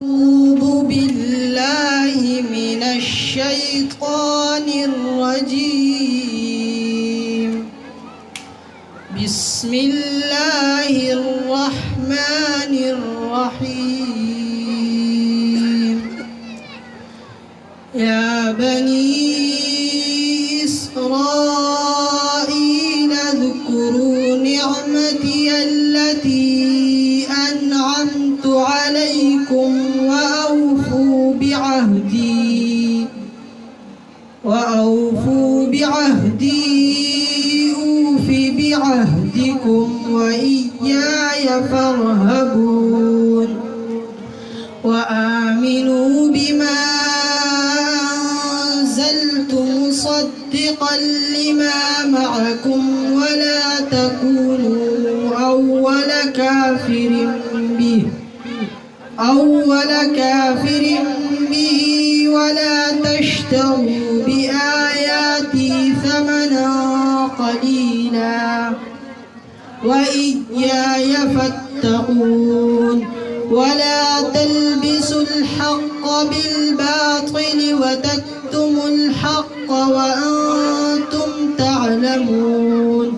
أعوذ بالله من الشيطان الرجيم. بسم الله الرحمن الرحيم. يا بني إسرائيل اذكروا نعمتي التي أنعمت عليكم وأوفوا بعهدي أوف بعهدكم وإياي فارهبون. وآمنوا بما أنزلت مصدقا لما معكم ولا تكونوا أول كافر به ولا تشتروا بآياتي ثمنا قليلا وإياي فاتقون. ولا تلبسوا الحق بالباطل وتكتموا الحق وأنتم تعلمون.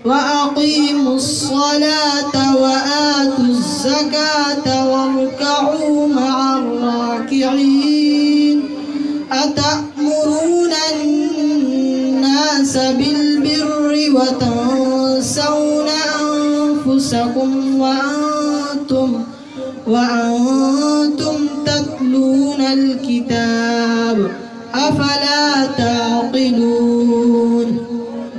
وأقيموا الصلاة وآتوا الزكاة واركعوا مع الراكعين. أتأمرون الناس بالبر وتنسون أنفسكم وأنتم تتلون الكتاب أفلا تعقلون.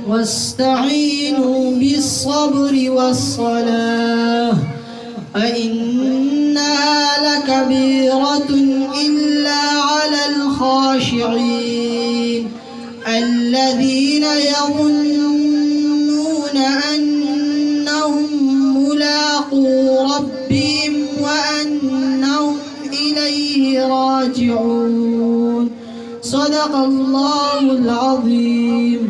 واستعينوا بالصبر والصلاة فإنها لكبيرة إلا على الخاشعين الذين يظنون أنهم ملاقو ربهم وأنهم إليه راجعون. صدق الله العظيم.